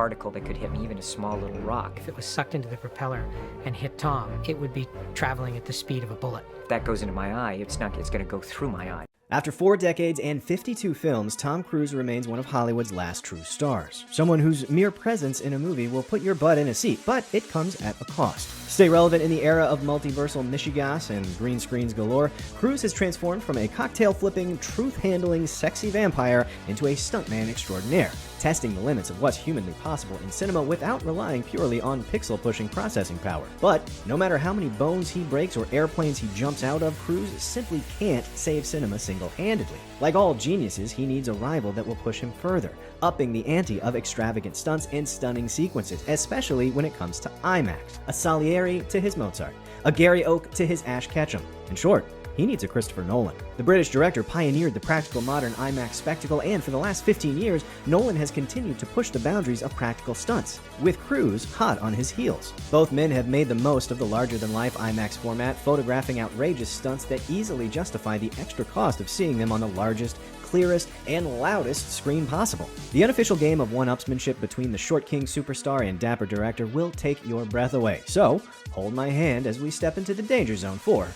particle that could hit me, even a small little rock. If it was sucked into the propeller and hit Tom, it would be traveling at the speed of a bullet. If that goes into my eye, it's going to go through my eye. After 4 decades and 52 films, Tom Cruise remains one of Hollywood's last true stars. Someone whose mere presence in a movie will put your butt in a seat, but it comes at a cost. To stay relevant in the era of multiversal mishigas and green screens galore, Cruise has transformed from a cocktail-flipping, truth-handling, sexy vampire into a stuntman extraordinaire, testing the limits of what's humanly possible in cinema without relying purely on pixel-pushing processing power. But no matter how many bones he breaks or airplanes he jumps out of, Cruise simply can't save cinema single-handedly. Like all geniuses, he needs a rival that will push him further, upping the ante of extravagant stunts and stunning sequences, especially when it comes to IMAX. A Salieri to his Mozart, a Gary Oak to his Ash Ketchum. In short, he needs a Christopher Nolan. The British director pioneered the practical modern IMAX spectacle, and for the last 15 years, Nolan has continued to push the boundaries of practical stunts, with Cruise hot on his heels. Both men have made the most of the larger-than-life IMAX format, photographing outrageous stunts that easily justify the extra cost of seeing them on the largest, clearest, and loudest screen possible. The unofficial game of one-upsmanship between the short king superstar and dapper director will take your breath away, so hold my hand as we step into the danger zone for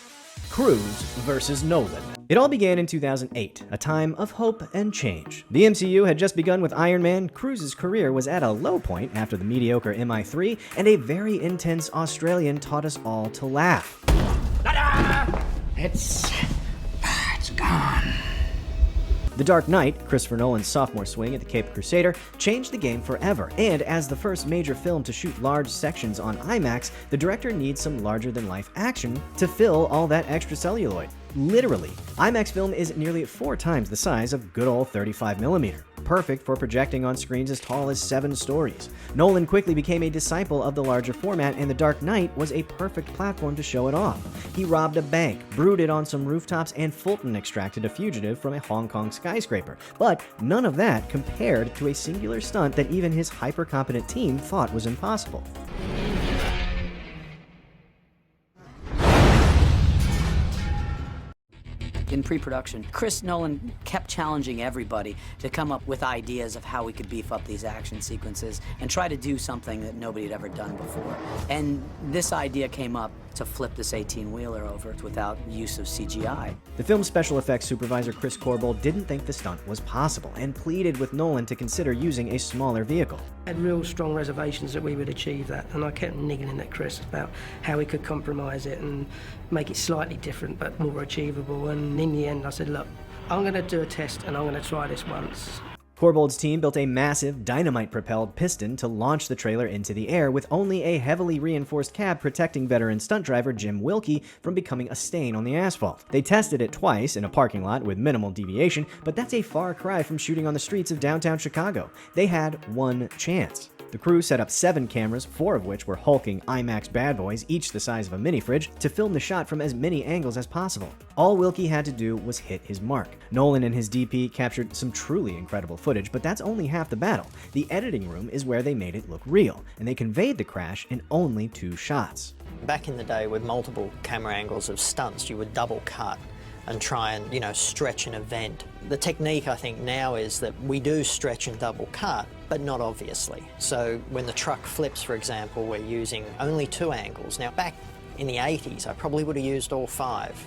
Cruise versus Nolan. It all began in 2008, a time of hope and change. The MCU had just begun with Iron Man, Cruise's career was at a low point after the mediocre MI3, and a very intense Australian taught us all to laugh. It's gone. The Dark Knight, Christopher Nolan's sophomore swing at the Cape Crusader, changed the game forever, and as the first major film to shoot large sections on IMAX, the director needs some larger-than-life action to fill all that extra celluloid. Literally, IMAX film is nearly 4 times the size of good old 35mm, perfect for projecting on screens as tall as 7 stories. Nolan quickly became a disciple of the larger format, and The Dark Knight was a perfect platform to show it off. He robbed a bank, brooded on some rooftops, and Fulton extracted a fugitive from a Hong Kong skyscraper. But none of that compared to a singular stunt that even his hyper-competent team thought was impossible. In pre-production, Chris Nolan kept challenging everybody to come up with ideas of how we could beef up these action sequences and try to do something that nobody had ever done before. And this idea came up to flip this 18-wheeler over without use of CGI. The film's special effects supervisor Chris Corbould didn't think the stunt was possible and pleaded with Nolan to consider using a smaller vehicle. I had real strong reservations that we would achieve that, and I kept niggling at Chris about how we could compromise it and make it slightly different but more achievable. And in the end I said, look, I'm going to do a test and I'm going to try this once. Corbould's team built a massive, dynamite-propelled piston to launch the trailer into the air, with only a heavily reinforced cab protecting veteran stunt driver Jim Wilkie from becoming a stain on the asphalt. They tested it twice in a parking lot with minimal deviation, but that's a far cry from shooting on the streets of downtown Chicago. They had one chance. The crew set up 7 cameras, 4 of which were hulking IMAX bad boys, each the size of a mini fridge, to film the shot from as many angles as possible. All Wilkie had to do was hit his mark. Nolan and his DP captured some truly incredible footage, but that's only half the battle. The editing room is where they made it look real, and they conveyed the crash in only 2 shots. Back in the day, with multiple camera angles of stunts, you would double cut and try and, stretch an event. The technique, I think, now is that we do stretch and double cut, but not obviously. So when the truck flips, for example, we're using only 2 angles. Now, back in the 80s, I probably would have used all 5.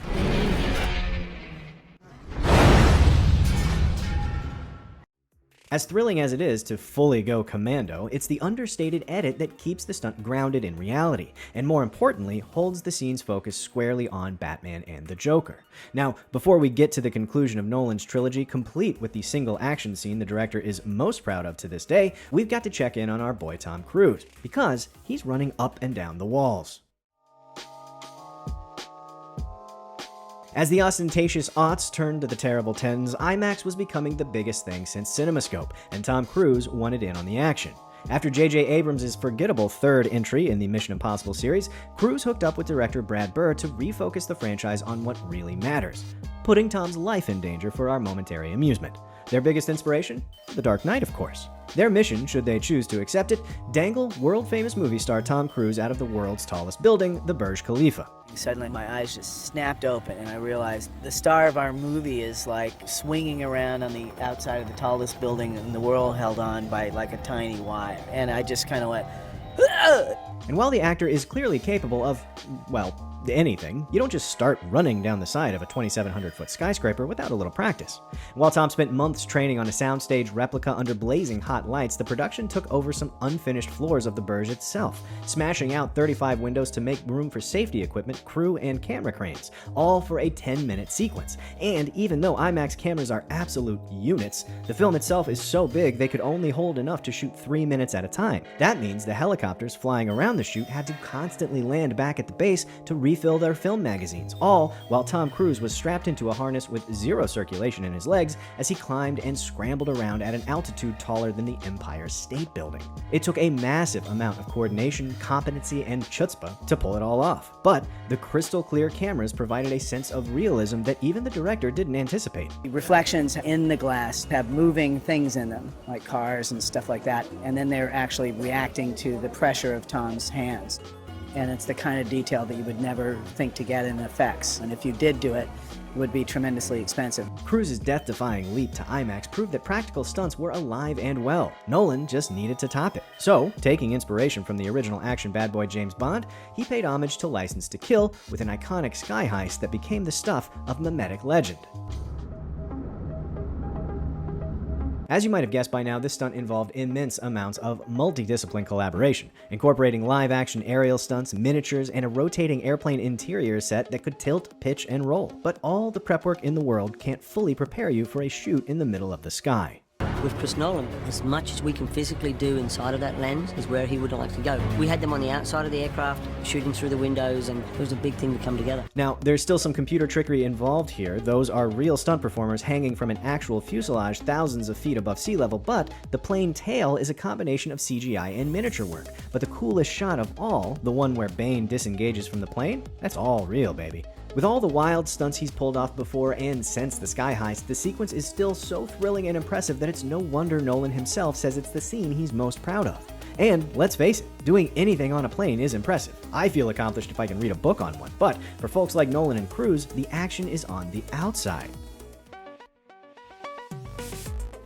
As thrilling as it is to fully go commando, it's the understated edit that keeps the stunt grounded in reality, and more importantly, holds the scene's focus squarely on Batman and the Joker. Now, before we get to the conclusion of Nolan's trilogy, complete with the single action scene the director is most proud of to this day, we've got to check in on our boy Tom Cruise, because he's running up and down the walls. As the ostentatious aughts turned to the terrible tens, IMAX was becoming the biggest thing since CinemaScope, and Tom Cruise wanted in on the action. After J.J. Abrams' forgettable 3rd entry in the Mission Impossible series, Cruise hooked up with director Brad Bird to refocus the franchise on what really matters, putting Tom's life in danger for our momentary amusement. Their biggest inspiration? The Dark Knight, of course. Their mission, should they choose to accept it, dangle world-famous movie star Tom Cruise out of the world's tallest building, the Burj Khalifa. Suddenly my eyes just snapped open and I realized the star of our movie is like swinging around on the outside of the tallest building in the world, held on by like a tiny wire. And I just kind of went, "Ugh!" And while the actor is clearly capable of, well, anything, you don't just start running down the side of a 2,700-foot skyscraper without a little practice. While Tom spent months training on a soundstage replica under blazing hot lights, the production took over some unfinished floors of the Burj itself, smashing out 35 windows to make room for safety equipment, crew, and camera cranes, all for a 10-minute sequence. And even though IMAX cameras are absolute units, the film itself is so big they could only hold enough to shoot 3 minutes at a time. That means the helicopters flying around the shoot had to constantly land back at the base to refill their film magazines, all while Tom Cruise was strapped into a harness with zero circulation in his legs as he climbed and scrambled around at an altitude taller than the Empire State Building. It took a massive amount of coordination, competency, and chutzpah to pull it all off, but the crystal clear cameras provided a sense of realism that even the director didn't anticipate. Reflections in the glass have moving things in them, like cars and stuff like that, and then they're actually reacting to the pressure of Tom's hands. And it's the kind of detail that you would never think to get in effects. And if you did do it, it would be tremendously expensive. Cruise's death-defying leap to IMAX proved that practical stunts were alive and well. Nolan just needed to top it. So, taking inspiration from the original action bad boy James Bond, he paid homage to License to Kill with an iconic sky heist that became the stuff of mimetic legend. As you might have guessed by now, this stunt involved immense amounts of multidiscipline collaboration, incorporating live-action aerial stunts, miniatures, and a rotating airplane interior set that could tilt, pitch, and roll. But all the prep work in the world can't fully prepare you for a shoot in the middle of the sky. With Chris Nolan, as much as we can physically do inside of that lens is where he would like to go. We had them on the outside of the aircraft, shooting through the windows, and it was a big thing to come together. Now, there's still some computer trickery involved here. Those are real stunt performers hanging from an actual fuselage thousands of feet above sea level, but the plane tail is a combination of CGI and miniature work. But the coolest shot of all, the one where Bane disengages from the plane, that's all real, baby. With all the wild stunts he's pulled off before and since the sky heist, the sequence is still so thrilling and impressive that it's no wonder Nolan himself says it's the scene he's most proud of. And let's face it, doing anything on a plane is impressive. I feel accomplished if I can read a book on one, but for folks like Nolan and Cruise, the action is on the outside.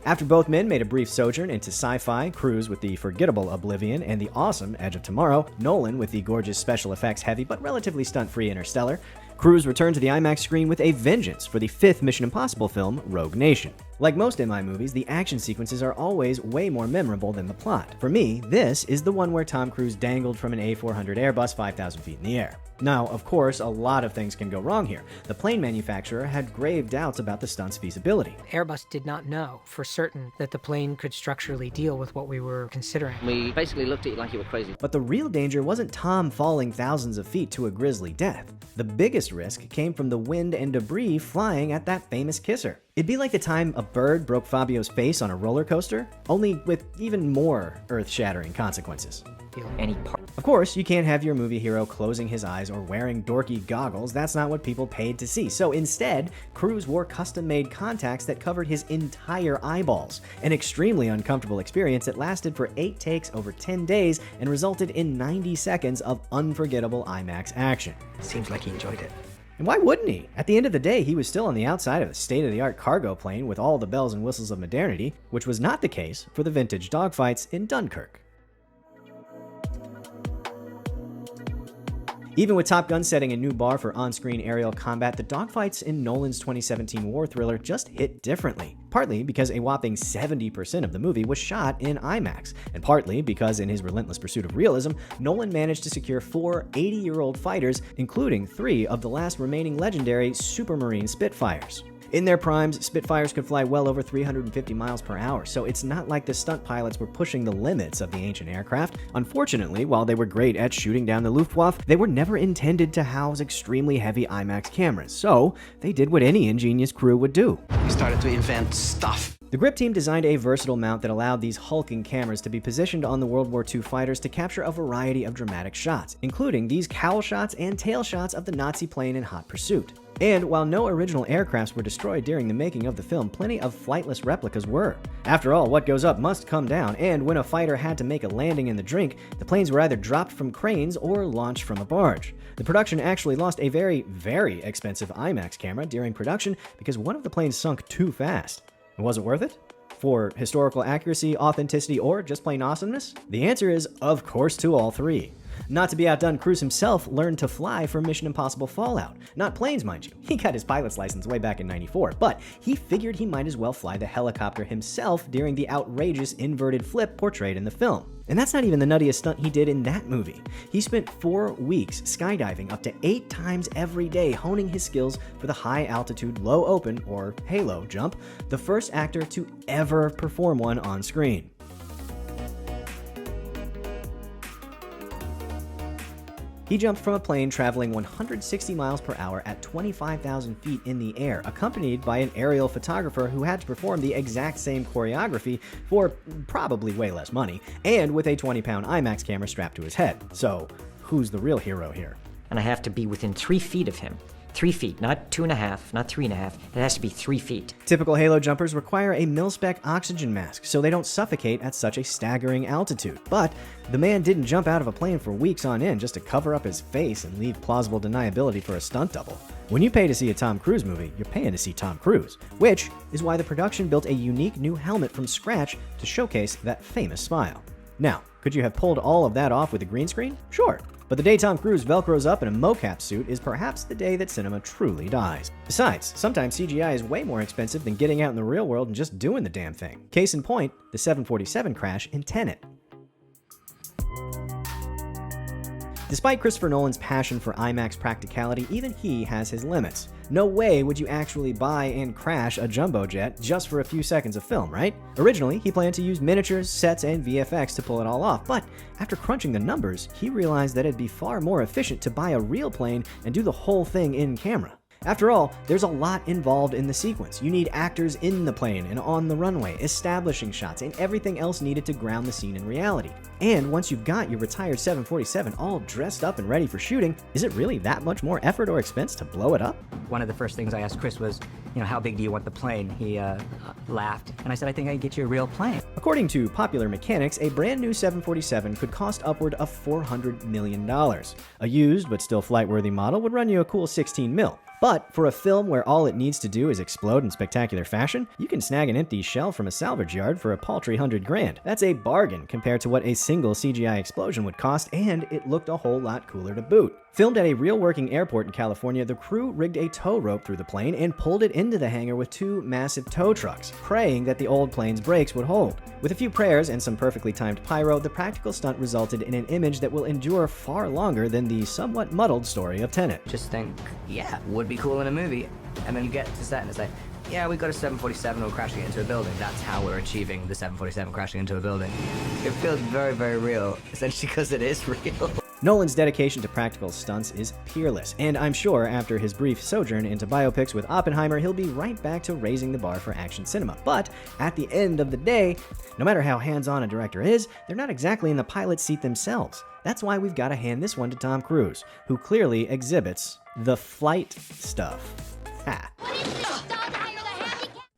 After both men made a brief sojourn into sci-fi, Cruise with the forgettable Oblivion and the awesome Edge of Tomorrow, Nolan with the gorgeous special effects heavy but relatively stunt-free Interstellar, Cruise returned to the IMAX screen with a vengeance for the 5th Mission Impossible film, Rogue Nation. Like most MI movies, the action sequences are always way more memorable than the plot. For me, this is the one where Tom Cruise dangled from an A400 Airbus 5,000 feet in the air. Now, of course, a lot of things can go wrong here. The plane manufacturer had grave doubts about the stunt's feasibility. Airbus did not know for certain that the plane could structurally deal with what we were considering. We basically looked at you like you were crazy. But the real danger wasn't Tom falling thousands of feet to a grisly death. The biggest risk came from the wind and debris flying at that famous kisser. It'd be like the time a bird broke Fabio's face on a roller coaster, only with even more earth-shattering consequences. Any part. Of course, you can't have your movie hero closing his eyes or wearing dorky goggles. That's not what people paid to see. So instead, Cruise wore custom-made contacts that covered his entire eyeballs. An extremely uncomfortable experience that lasted for 8 takes over 10 days and resulted in 90 seconds of unforgettable IMAX action. Seems like he enjoyed it. And why wouldn't he? At the end of the day, he was still on the outside of a state-of-the-art cargo plane with all the bells and whistles of modernity, which was not the case for the vintage dogfights in Dunkirk. Even with Top Gun setting a new bar for on-screen aerial combat, the dogfights in Nolan's 2017 war thriller just hit differently. Partly because a whopping 70% of the movie was shot in IMAX, and partly because in his relentless pursuit of realism, Nolan managed to secure 4 80-year-old fighters, including 3 of the last remaining legendary Supermarine Spitfires. In their primes, Spitfires could fly well over 350 miles per hour, so it's not like the stunt pilots were pushing the limits of the ancient aircraft. Unfortunately, while they were great at shooting down the Luftwaffe, they were never intended to house extremely heavy IMAX cameras, so they did what any ingenious crew would do. We started to invent stuff. The Grip team designed a versatile mount that allowed these hulking cameras to be positioned on the World War II fighters to capture a variety of dramatic shots, including these cowl shots and tail shots of the Nazi plane in hot pursuit. And while no original aircrafts were destroyed during the making of the film, plenty of flightless replicas were. After all, what goes up must come down, and when a fighter had to make a landing in the drink, the planes were either dropped from cranes or launched from a barge. The production actually lost a very, very expensive IMAX camera during production because one of the planes sunk too fast. Was it worth it? For historical accuracy, authenticity, or just plain awesomeness? The answer is, of course, to all three. Not to be outdone, Cruise himself learned to fly for Mission Impossible Fallout. Not planes, mind you. He got his pilot's license way back in '94, but he figured he might as well fly the helicopter himself during the outrageous inverted flip portrayed in the film. And that's not even the nuttiest stunt he did in that movie. He spent 4 weeks skydiving up to 8 times every day, honing his skills for the high altitude, low open, or halo jump, the first actor to ever perform one on screen. He jumped from a plane traveling 160 miles per hour at 25,000 feet in the air, accompanied by an aerial photographer who had to perform the exact same choreography for probably way less money, and with a 20-pound IMAX camera strapped to his head. So, who's the real hero here? And I have to be within 3 feet of him. 3 feet, not 2.5, not 3.5. It has to be 3 feet. Typical Halo jumpers require a mil-spec oxygen mask so they don't suffocate at such a staggering altitude. But the man didn't jump out of a plane for weeks on end just to cover up his face and leave plausible deniability for a stunt double. When you pay to see a Tom Cruise movie, you're paying to see Tom Cruise, which is why the production built a unique new helmet from scratch to showcase that famous smile. Now, could you have pulled all of that off with a green screen? Sure. But the day Tom Cruise velcros up in a mocap suit is perhaps the day that cinema truly dies. Besides, sometimes CGI is way more expensive than getting out in the real world and just doing the damn thing. Case in point, the 747 crash in Tenet. Despite Christopher Nolan's passion for IMAX practicality, even he has his limits. No way would you actually buy and crash a jumbo jet just for a few seconds of film, right? Originally, he planned to use miniatures, sets, and VFX to pull it all off, but after crunching the numbers, he realized that it'd be far more efficient to buy a real plane and do the whole thing in camera. After all, there's a lot involved in the sequence. You need actors in the plane and on the runway, establishing shots, and everything else needed to ground the scene in reality. And once you've got your retired 747 all dressed up and ready for shooting, is it really that much more effort or expense to blow it up? One of the first things I asked Chris was, how big do you want the plane? He laughed, and I said, I think I can get you a real plane. According to Popular Mechanics, a brand new 747 could cost upward of $400 million. A used but still flight-worthy model would run you a cool 16 mil. But for a film where all it needs to do is explode in spectacular fashion, you can snag an empty shell from a salvage yard for a paltry $100,000. That's a bargain compared to what a single CGI explosion would cost, and it looked a whole lot cooler to boot. Filmed at a real working airport in California, the crew rigged a tow rope through the plane and pulled it into the hangar with 2 massive tow trucks, praying that the old plane's brakes would hold. With a few prayers and some perfectly timed pyro, the practical stunt resulted in an image that will endure far longer than the somewhat muddled story of Tenet. Just think, yeah, would be cool in a movie. And then you get to set and it's like, yeah, we got a 747, we're crashing it into a building. That's how we're achieving the 747 crashing into a building. It feels very, very real, essentially because it is real. Nolan's dedication to practical stunts is peerless, and I'm sure after his brief sojourn into biopics with Oppenheimer, he'll be right back to raising the bar for action cinema. But at the end of the day, no matter how hands-on a director is, they're not exactly in the pilot's seat themselves. That's why we've got to hand this one to Tom Cruise, who clearly exhibits the flight stuff. Ha.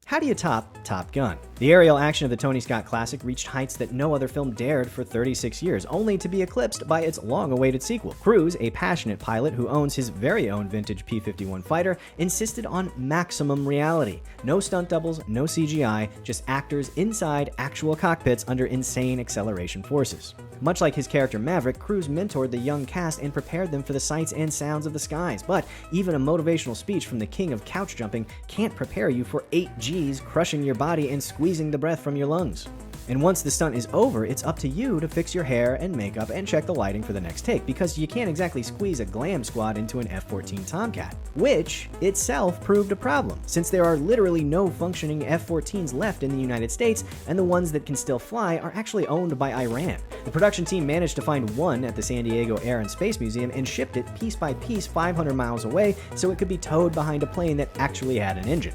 How do you top Top Gun? The aerial action of the Tony Scott classic reached heights that no other film dared for 36 years, only to be eclipsed by its long-awaited sequel. Cruise, a passionate pilot who owns his very own vintage P-51 fighter, insisted on maximum reality. No stunt doubles, no CGI, just actors inside actual cockpits under insane acceleration forces. Much like his character Maverick, Cruise mentored the young cast and prepared them for the sights and sounds of the skies, but even a motivational speech from the king of couch jumping can't prepare you for 8 Gs crushing your body and squeezing the breath from your lungs. And once the stunt is over, it's up to you to fix your hair and makeup and check the lighting for the next take, because you can't exactly squeeze a glam squad into an F-14 Tomcat, which itself proved a problem, since there are literally no functioning F-14s left in the United States, and the ones that can still fly are actually owned by Iran. The production team managed to find one at the San Diego Air and Space Museum and shipped it piece by piece 500 miles away so it could be towed behind a plane that actually had an engine.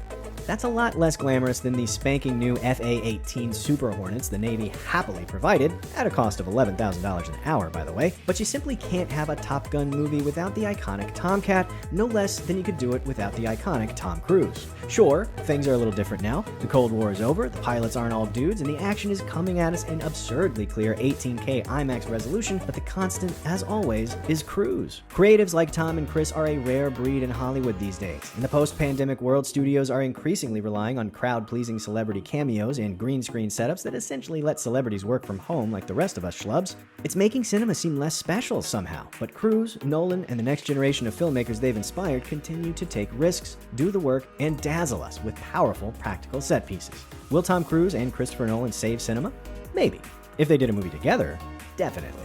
that's a lot less glamorous than the spanking new FA-18 Super Hornets the Navy happily provided, at a cost of $11,000 an hour, by the way. But you simply can't have a Top Gun movie without the iconic Tomcat, no less than you could do it without the iconic Tom Cruise. Sure, things are a little different now. The Cold War is over, the pilots aren't all dudes, and the action is coming at us in absurdly clear 18K IMAX resolution, but the constant, as always, is Cruise. Creatives like Tom and Chris are a rare breed in Hollywood these days. In the post-pandemic world, studios are increasingly relying on crowd-pleasing celebrity cameos and green screen setups that essentially let celebrities work from home like the rest of us schlubs. It's making cinema seem less special somehow, but Cruise, Nolan, and the next generation of filmmakers they've inspired continue to take risks, do the work, and dazzle us with powerful practical set pieces. Will Tom Cruise and Christopher Nolan save cinema? Maybe. If they did a movie together, definitely.